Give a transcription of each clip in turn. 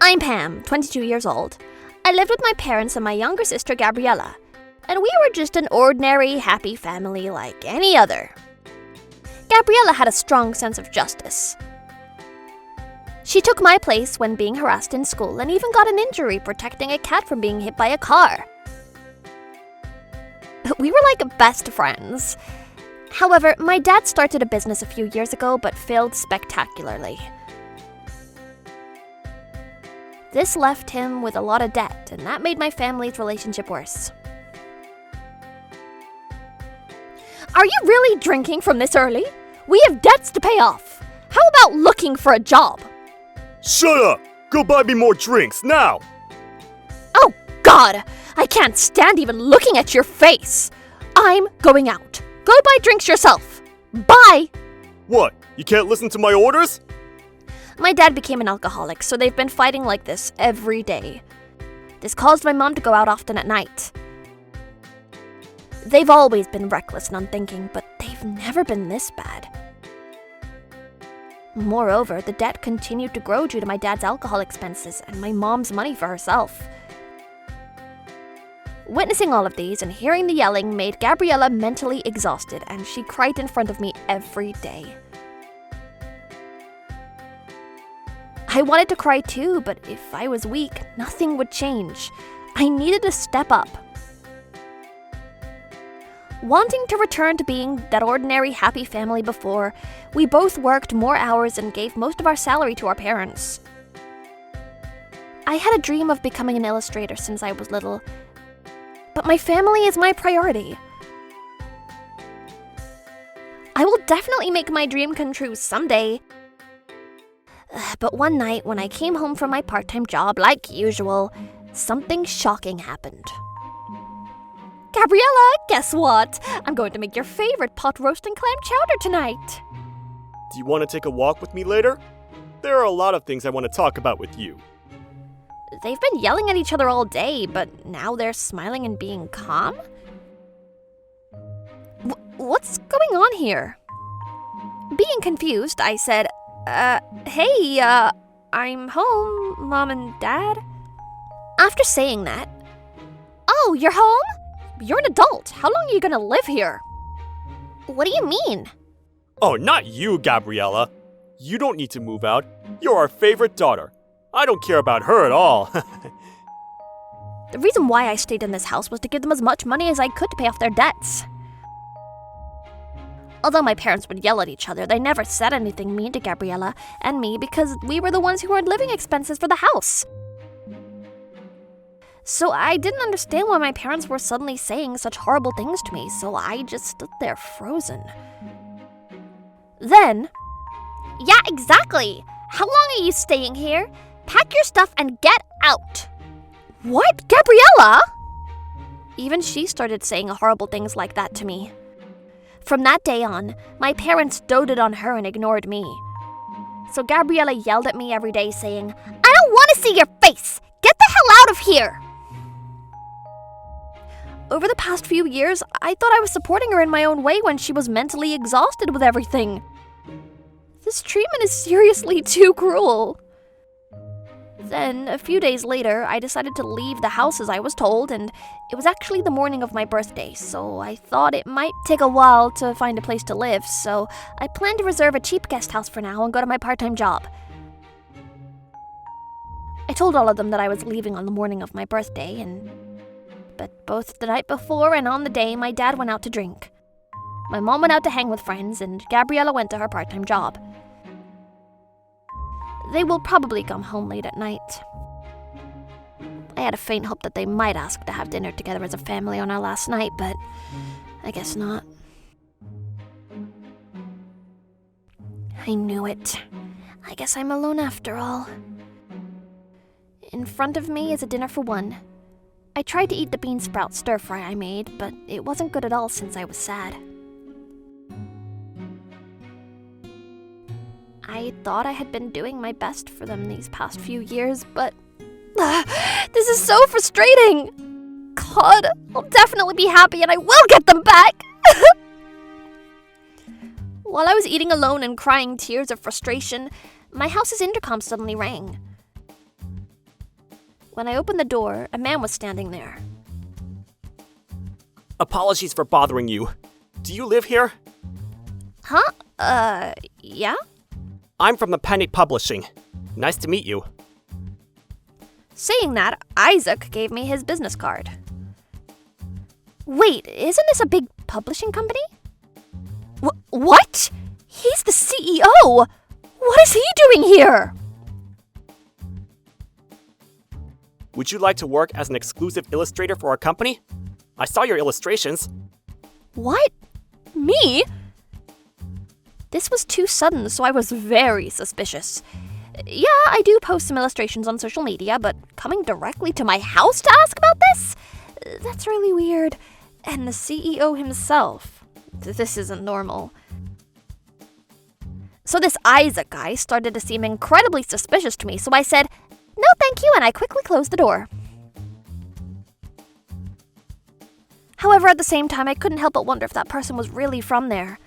I'm Pam, 22 years old. I lived with my parents and my younger sister Gabriella, and we were just an ordinary, happy family like any other. Gabriella had a strong sense of justice. She took my place when being harassed in school and even got an injury protecting a cat from being hit by a car. We were like best friends. However, my dad started a business a few years ago but failed spectacularly. This left him with a lot of debt, and that made my family's relationship worse. Are you really drinking from this early? We have debts to pay off. How about looking for a job? Shut up! Go buy me more drinks, now! Oh, God! I can't stand even looking at your face. I'm going out. Go buy drinks yourself. Bye! What? You can't listen to my orders? My dad became an alcoholic, so they've been fighting like this every day. This caused my mom to go out often at night. They've always been reckless and unthinking, but they've never been this bad. Moreover, the debt continued to grow due to my dad's alcohol expenses and my mom's money for herself. Witnessing all of these and hearing the yelling made Gabriella mentally exhausted, and she cried in front of me every day. I wanted to cry too, but if I was weak, nothing would change. I needed to step up. Wanting to return to being that ordinary, happy family before, we both worked more hours and gave most of our salary to our parents. I had a dream of becoming an illustrator since I was little, but my family is my priority. I will definitely make my dream come true someday. But one night, when I came home from my part-time job, like usual, something shocking happened. Gabriella, guess what? I'm going to make your favorite pot roast and clam chowder tonight. Do you want to take a walk with me later? There are a lot of things I want to talk about with you. They've been yelling at each other all day, but now they're smiling and being calm? What's going on here? Being confused, I said, hey, I'm home, Mom and Dad. After saying that, oh, you're home? You're an adult. How long are you gonna live here? What do you mean? Oh, not you, Gabriella. You don't need to move out. You're our favorite daughter. I don't care about her at all. The reason why I stayed in this house was to give them as much money as I could to pay off their debts. Although my parents would yell at each other, they never said anything mean to Gabriella and me because we were the ones who earned living expenses for the house. So I didn't understand why my parents were suddenly saying such horrible things to me, so I just stood there frozen. Then, yeah, exactly. How long are you staying here? Pack your stuff and get out. What, Gabriella? Even she started saying horrible things like that to me. From that day on, my parents doted on her and ignored me. So Gabriella yelled at me every day saying, I don't want to see your face! Get the hell out of here! Over the past few years, I thought I was supporting her in my own way when she was mentally exhausted with everything. This treatment is seriously too cruel. Then, a few days later, I decided to leave the house as I was told, and it was actually the morning of my birthday, so I thought it might take a while to find a place to live, so I planned to reserve a cheap guest house for now and go to my part-time job. I told all of them that I was leaving on the morning of my birthday, but both the night before and on the day, my dad went out to drink. My mom went out to hang with friends, and Gabriella went to her part-time job. They will probably come home late at night. I had a faint hope that they might ask to have dinner together as a family on our last night, but I guess not. I knew it. I guess I'm alone after all. In front of me is a dinner for one. I tried to eat the bean sprout stir-fry I made, but it wasn't good at all since I was sad. I thought I had been doing my best for them these past few years, but this is so frustrating! God, I'll definitely be happy and I will get them back! While I was eating alone and crying tears of frustration, my house's intercom suddenly rang. When I opened the door, a man was standing there. Apologies for bothering you. Do you live here? Huh? Yeah? I'm from the Panic Publishing. Nice to meet you. Saying that, Isaac gave me his business card. Wait, isn't this a big publishing company? What? He's the CEO! What is he doing here? Would you like to work as an exclusive illustrator for our company? I saw your illustrations. What? Me? This was too sudden, so I was very suspicious. Yeah, I do post some illustrations on social media, but coming directly to my house to ask about this? That's really weird. And the CEO himself. This isn't normal. So this Isaac guy started to seem incredibly suspicious to me, so I said, "No, thank you," and I quickly closed the door. However, at the same time, I couldn't help but wonder if that person was really from there.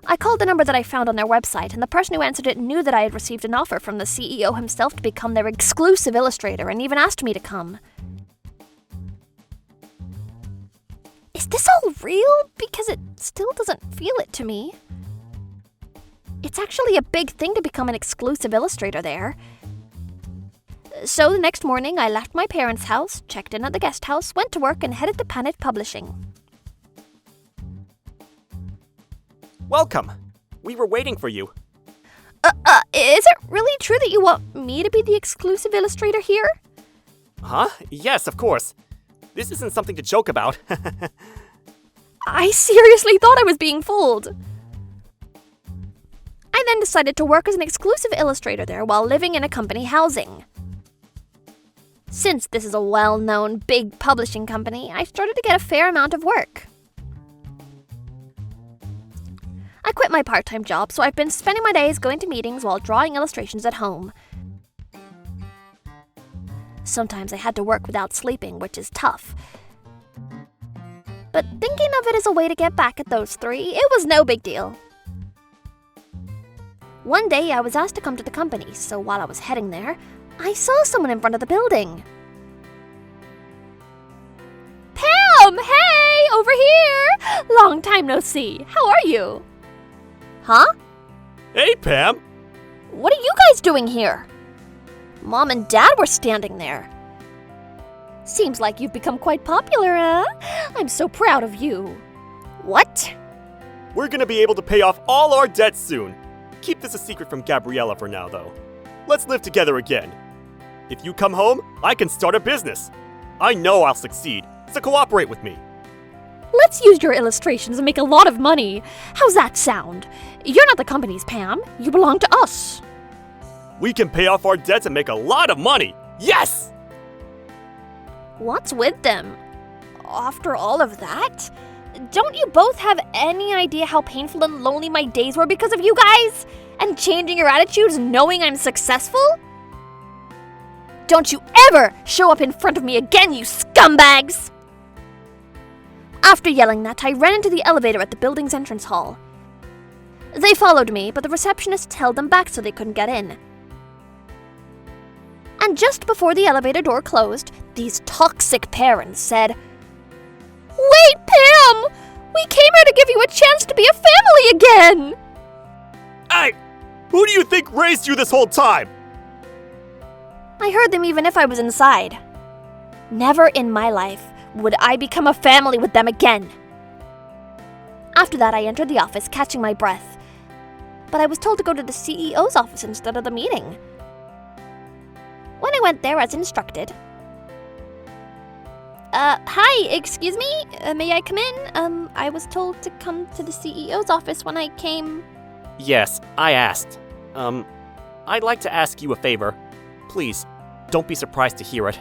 I called the number that I found on their website, and the person who answered it knew that I had received an offer from the CEO himself to become their exclusive illustrator and even asked me to come. Is this all real? Because it still doesn't feel it to me. It's actually a big thing to become an exclusive illustrator there. So the next morning, I left my parents' house, checked in at the guest house, went to work, and headed to Panic Publishing. Welcome. We were waiting for you. Is it really true that you want me to be the exclusive illustrator here? Huh? Yes, of course. This isn't something to joke about. I seriously thought I was being fooled. I then decided to work as an exclusive illustrator there while living in a company housing. Since this is a well-known big publishing company, I started to get a fair amount of work. I quit my part-time job, so I've been spending my days going to meetings while drawing illustrations at home. Sometimes I had to work without sleeping, which is tough. But thinking of it as a way to get back at those three, it was no big deal. One day, I was asked to come to the company, so while I was heading there, I saw someone in front of the building. Pam! Hey! Over here! Long time no see. How are you? Huh? Hey, Pam! What are you guys doing here? Mom and Dad were standing there. Seems like you've become quite popular, huh? I'm so proud of you. What? We're gonna be able to pay off all our debts soon. Keep this a secret from Gabriella for now, though. Let's live together again. If you come home, I can start a business. I know I'll succeed, so cooperate with me. Let's use your illustrations and make a lot of money. How's that sound? You're not the company's Pam. You belong to us. We can pay off our debts and make a lot of money. Yes! What's with them? After all of that? Don't you both have any idea how painful and lonely my days were because of you guys? And changing your attitudes knowing I'm successful? Don't you ever show up in front of me again, you scumbags! After yelling that, I ran into the elevator at the building's entrance hall. They followed me, but the receptionist held them back so they couldn't get in. And just before the elevator door closed, these toxic parents said, "Wait, Pam! We came here to give you a chance to be a family again!" Hey! Who do you think raised you this whole time? I heard them even if I was inside. Never in my life would I become a family with them again. After that, I entered the office, catching my breath. But I was told to go to the CEO's office instead of the meeting. When I went there as instructed... Hi, excuse me? May I come in? I was told to come to the CEO's office when I came... Yes, I asked. I'd like to ask you a favor. Please, don't be surprised to hear it.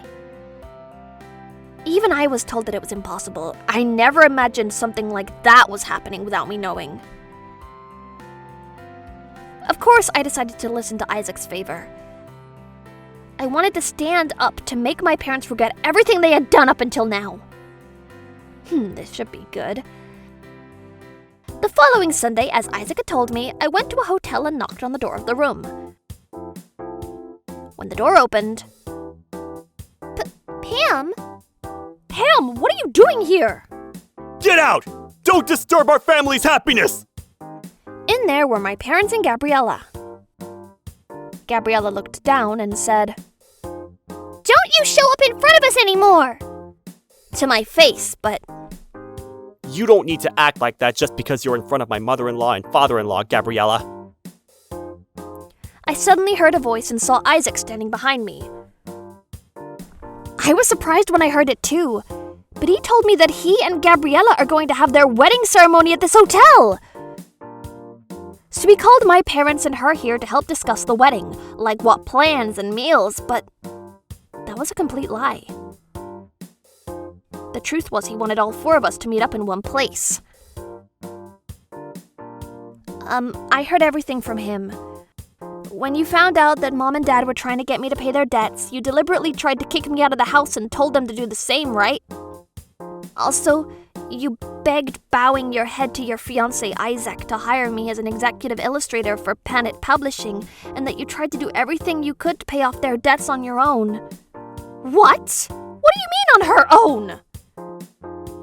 Even I was told that it was impossible. I never imagined something like that was happening without me knowing. Of course, I decided to listen to Isaac's favor. I wanted to stand up to make my parents forget everything they had done up until now. This should be good. The following Sunday, as Isaac had told me, I went to a hotel and knocked on the door of the room. when the door opened. Pam? Pam, what are you doing here? Get out! Don't disturb our family's happiness! In there were my parents and Gabriella. Gabriella looked down and said, "Don't you show up in front of us anymore!" To my face, but You don't need to act like that just because you're in front of my mother-in-law and father-in-law, Gabriella. I suddenly heard a voice and saw Isaac standing behind me. I was surprised when I heard it too, but he told me that he and Gabriella are going to have their wedding ceremony at this hotel. So he called my parents and her here to help discuss the wedding, like what plans and meals, but that was a complete lie. The truth was he wanted all four of us to meet up in one place. I heard everything from him. When you found out that Mom and Dad were trying to get me to pay their debts, you deliberately tried to kick me out of the house and told them to do the same, right? Also, you begged bowing your head to your fiancé Isaac to hire me as an executive illustrator for Planet Publishing, and that you tried to do everything you could to pay off their debts on your own. What? What do you mean on her own?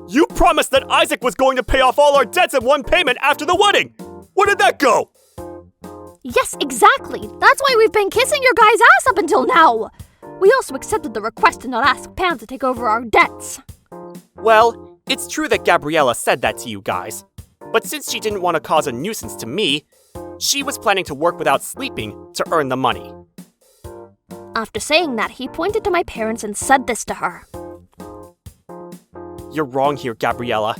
You promised that Isaac was going to pay off all our debts in one payment after the wedding! Where did that go? Yes, exactly. That's why we've been kissing your guy's ass up until now. We also accepted the request to not ask Pam to take over our debts. Well, it's true that Gabriella said that to you guys. But since she didn't want to cause a nuisance to me, she was planning to work without sleeping to earn the money. After saying that, he pointed to my parents and said this to her. You're wrong here, Gabriella.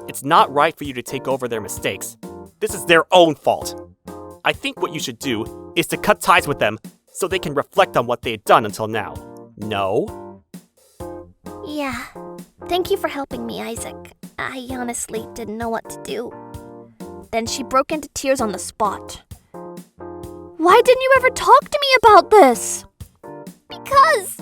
It's not right for you to take over their mistakes. This is their own fault. I think what you should do is to cut ties with them so they can reflect on what they had done until now. No? Yeah. Thank you for helping me, Isaac. I honestly didn't know what to do. Then she broke into tears on the spot. Why didn't you ever talk to me about this? Because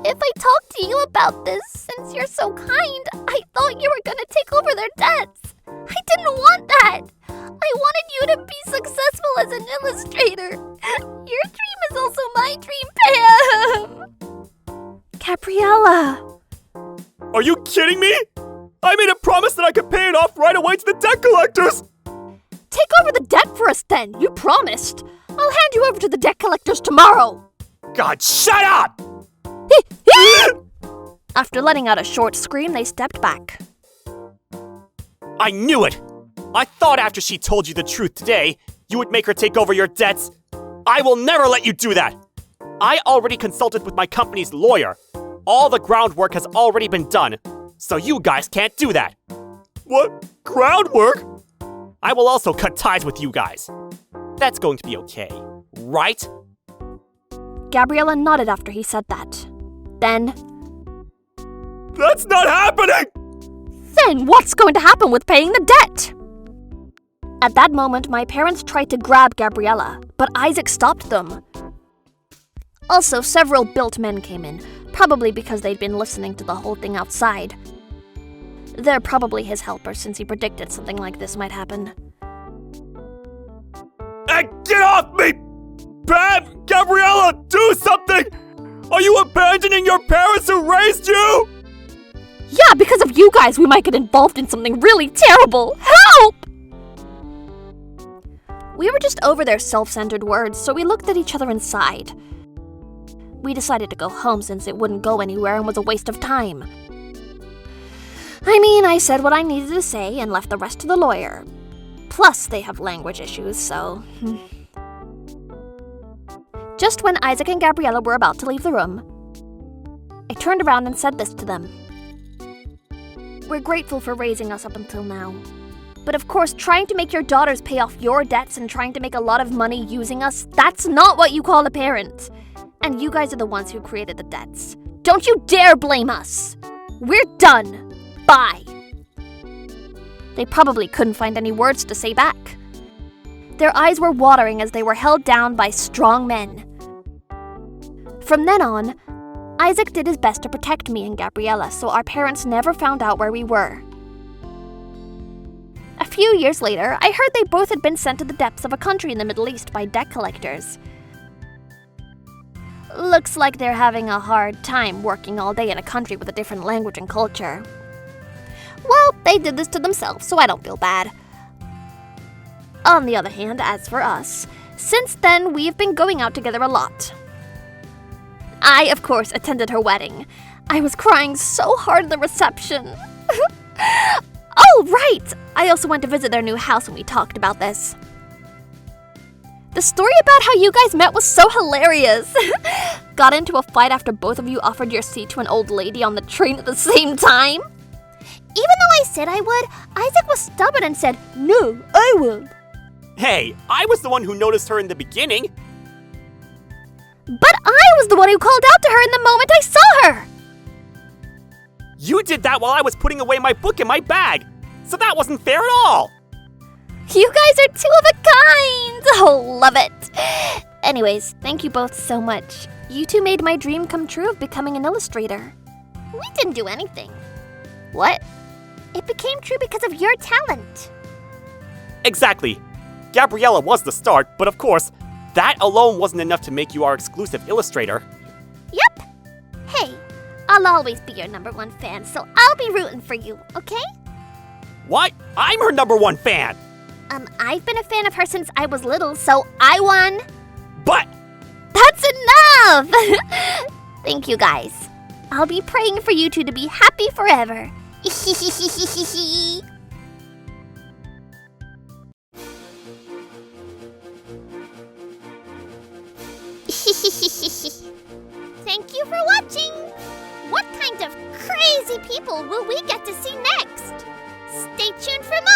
if I talked to you about this, since you're so kind, I thought you were gonna take over their debts. I didn't want that. I wanted you to be successful as an illustrator. Your dream is also my dream, Pam. Gabriella. Are you kidding me? I made a promise that I could pay it off right away to the debt collectors! Take over the debt for us then. You promised. I'll hand you over to the debt collectors tomorrow. God, shut up! After letting out a short scream, they stepped back. I knew it! I thought after she told you the truth today, you would make her take over your debts. I will never let you do that! I already consulted with my company's lawyer. All the groundwork has already been done, so you guys can't do that. What? Groundwork? I will also cut ties with you guys. That's going to be okay, right? Gabriella nodded after he said that. Then, That's not happening! Then what's going to happen with paying the debt? At that moment, my parents tried to grab Gabriella, but Isaac stopped them. Also, several built men came in, probably because they'd been listening to the whole thing outside. They're probably his helpers since he predicted something like this might happen. Hey, get off me! Pam! Gabriella, do something! Are you abandoning your parents who raised you? Yeah, because of you guys, we might get involved in something really terrible. Help! We were just over their self-centered words, so we looked at each other and sighed. We decided to go home since it wouldn't go anywhere and was a waste of time. I mean, I said what I needed to say and left the rest to the lawyer. Plus, they have language issues, so... Just when Isaac and Gabriella were about to leave the room, I turned around and said this to them. We're grateful for raising us up until now. But of course, trying to make your daughters pay off your debts and trying to make a lot of money using us, that's not what you call a parent. And you guys are the ones who created the debts. Don't you dare blame us! We're done! Bye! They probably couldn't find any words to say back. Their eyes were watering as they were held down by strong men. From then on, Isaac did his best to protect me and Gabriella, so our parents never found out where we were. A few years later, I heard they both had been sent to the depths of a country in the Middle East by debt collectors. Looks like they're having a hard time working all day in a country with a different language and culture. Well, they did this to themselves, so I don't feel bad. On the other hand, as for us, since then we've been going out together a lot. I, of course, attended her wedding. I was crying so hard at the reception. Oh, right! I also went to visit their new house when we talked about this. The story about how you guys met was so hilarious. Got into a fight after both of you offered your seat to an old lady on the train at the same time. Even though I said I would, Isaac was stubborn and said, "No, I will." Hey, I was the one who noticed her in the beginning. But I was the one who called out to her in the moment I saw her. You did that while I was putting away my book in my bag, so that wasn't fair at all. You guys are two of a kind! Oh, love it! Anyways, thank you both so much. You two made my dream come true of becoming an illustrator. We didn't do anything. What? It became true because of your talent. Exactly. Gabriella was the start, but of course, that alone wasn't enough to make you our exclusive illustrator. Yep. Hey, I'll always be your #1 fan, so I'll be rooting for you, okay? What? I'm her #1 fan! I've been a fan of her since I was little, so I won. But... That's enough! Thank you, guys. I'll be praying for you two to be happy forever. Thank you for watching! What kind of crazy people will we get to see next? Stay tuned for more!